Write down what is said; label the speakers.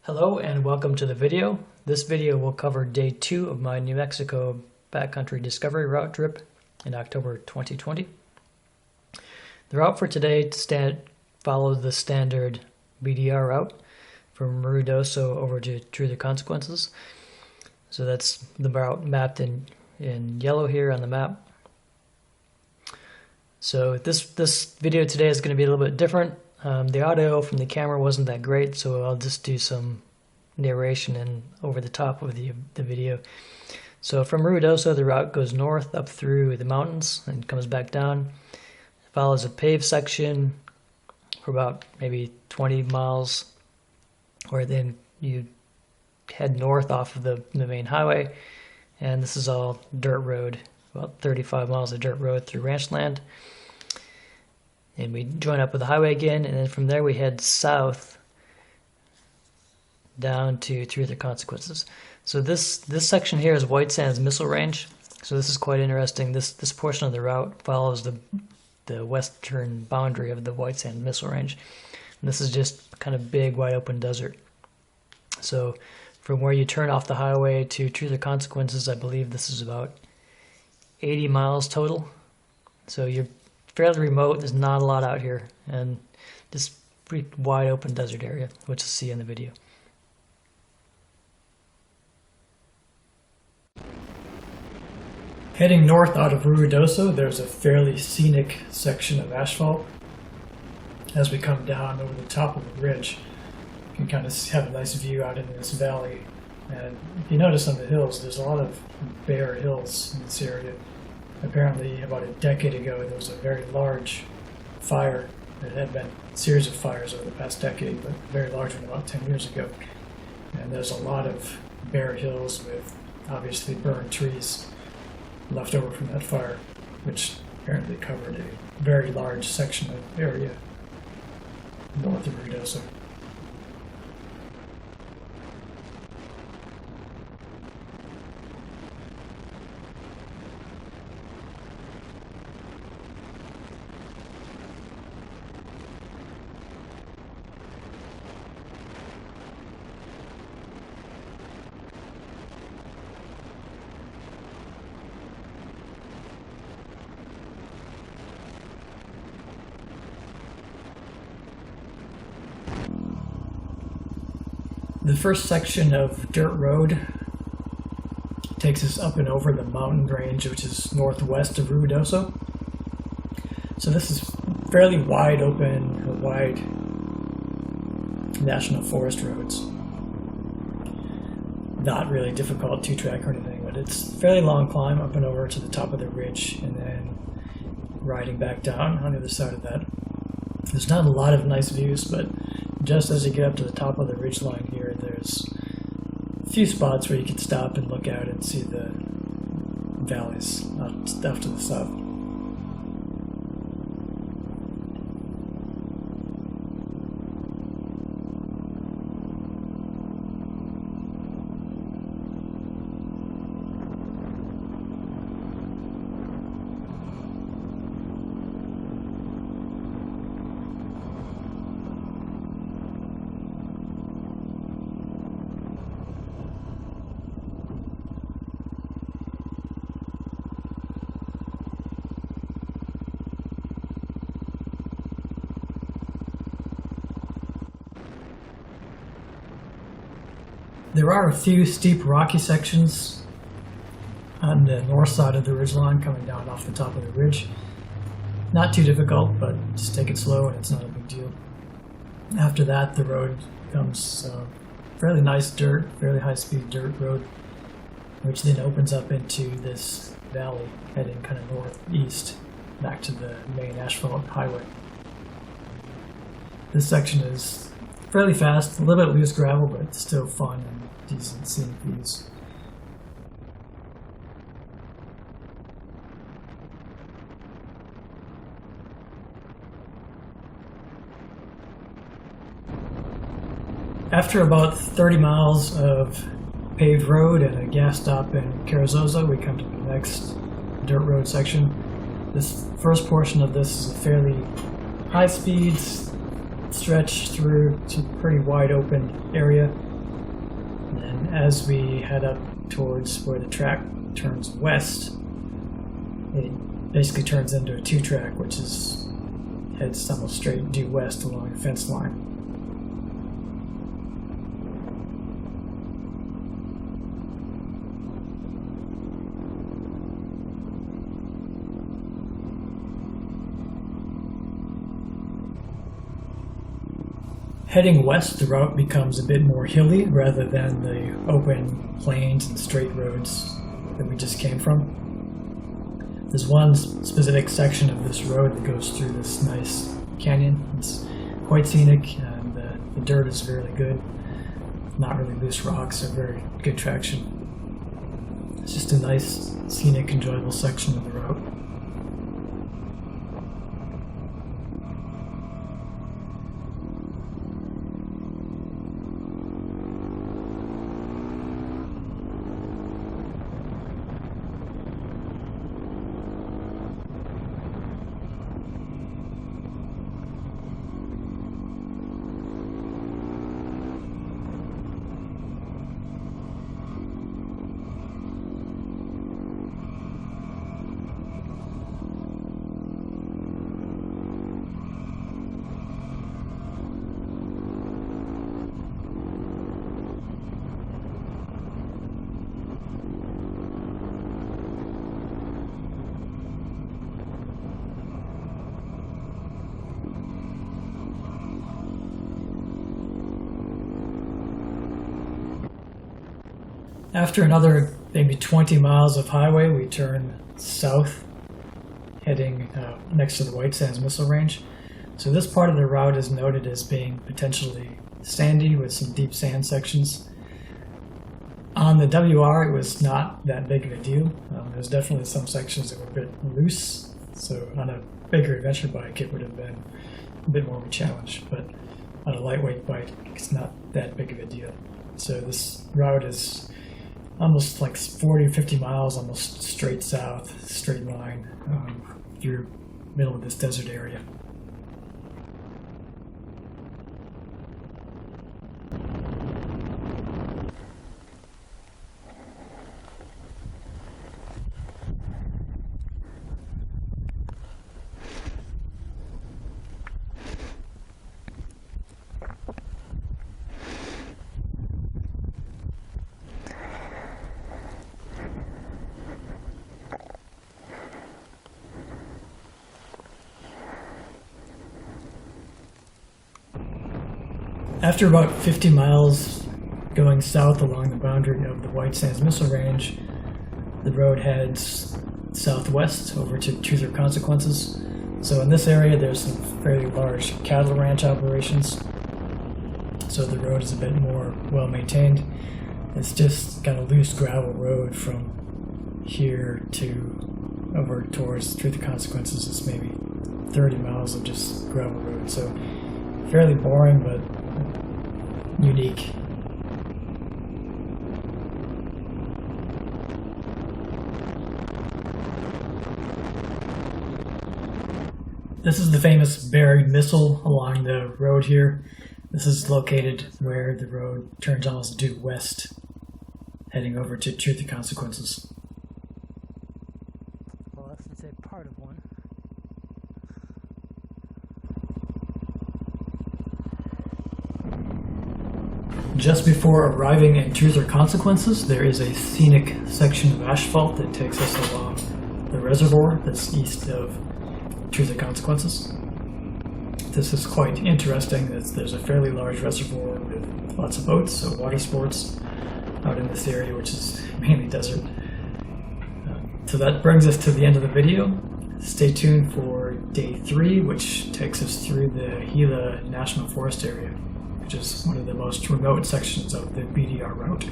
Speaker 1: Hello and welcome to the video. This video will cover day 2 of my New Mexico backcountry discovery route trip in October 2020. The route for today follows the standard BDR route from Ruidoso over to True the Consequences. So that's the route mapped in yellow here on the map. So this video today is going to be a little bit different. The audio from the camera wasn't that great, so I'll just do some narration and over the top of the video. So from Ruidoso, the route goes north up through the mountains and comes back down. It follows a paved section for about maybe 20 miles, where then you head north off of the main highway, and this is all dirt road, about 35 miles of dirt road through ranch land. And we join up with the highway again, and then from there we head south down to True the Consequences. So this section here is White Sands Missile Range. So this is quite interesting. This portion of the route follows the western boundary of the White Sands Missile Range. And this is just kind of big, wide open desert. So from where you turn off the highway to True the Consequences, I believe this is about 80 miles total. So you're fairly remote. There's not a lot out here, and just pretty wide open desert area, which you'll see in the video. Heading north out of Ruidoso, there's a fairly scenic section of asphalt. As we come down over the top of the ridge, you can kind of have a nice view out into this valley. And if you notice on the hills, there's a lot of bare hills in this area. Apparently, about a decade ago, there was a very large fire. There had been a series of fires over the past decade, but a very large one about 10 years ago. And there's a lot of bare hills with obviously burned trees left over from that fire, which apparently covered a very large section of area north of Ruidoso. The first section of dirt road takes us up and over the mountain range, which is northwest of Ruidoso. So this is fairly wide open, or wide national forest roads. Not really difficult two-track or anything, but it's a fairly long climb up and over to the top of the ridge, and then riding back down on the other side of that. There's not a lot of nice views, but just as you get up to the top of the ridge line here, there's a few spots where you can stop and look out and see the valleys off to the south. There are a few steep rocky sections on the north side of the ridgeline coming down off the top of the ridge. Not too difficult, but just take it slow and it's not a big deal. After that, the road becomes fairly nice dirt, fairly high-speed dirt road, which then opens up into this valley heading kind of northeast back to the main asphalt highway. This section is fairly fast, a little bit loose gravel, but still fun and decent scenic views. After about 30 miles of paved road and a gas stop in Ruidoso, we come to the next dirt road section. This first portion of this is a fairly high speed stretch through to a pretty wide open area. And as we head up towards where the track turns west, it basically turns into a 2-track, which heads almost straight due west along the fence line. Heading west, the route becomes a bit more hilly rather than the open plains and straight roads that we just came from. There's one specific section of this road that goes through this nice canyon. It's quite scenic, and the dirt is really good. Not really loose rocks, so very good traction. It's just a nice, scenic, enjoyable section of the route. After another maybe 20 miles of highway, we turn south, heading next to the White Sands Missile Range. So this part of the route is noted as being potentially sandy with some deep sand sections. On the WR, it was not that big of a deal. There's definitely some sections that were a bit loose, so on a bigger adventure bike it would have been a bit more of a challenge, but on a lightweight bike it's not that big of a deal. So this route is almost like 40 or 50 miles, almost straight south, straight line through the middle of this desert area. After about 50 miles going south along the boundary of the White Sands Missile Range, the road heads southwest over to Truth or Consequences. So in this area there's some fairly large cattle ranch operations, so the road is a bit more well maintained. It's just got a loose gravel road from here to over towards Truth or Consequences. It's maybe 30 miles of just gravel road, so fairly boring but unique. This is the famous buried missile along the road here. This is located where the road turns almost due west, heading over to Truth or Consequences.
Speaker 2: Well, that's a part of one.
Speaker 1: Just before arriving at Truth or Consequences, there is a scenic section of asphalt that takes us along the reservoir that's east of Truth or Consequences. This is quite interesting. There's a fairly large reservoir with lots of boats, so water sports out in this area, which is mainly desert. So that brings us to the end of the video. Stay tuned for day 3, which takes us through the Gila National Forest area, which is one of the most remote sections of the BDR route.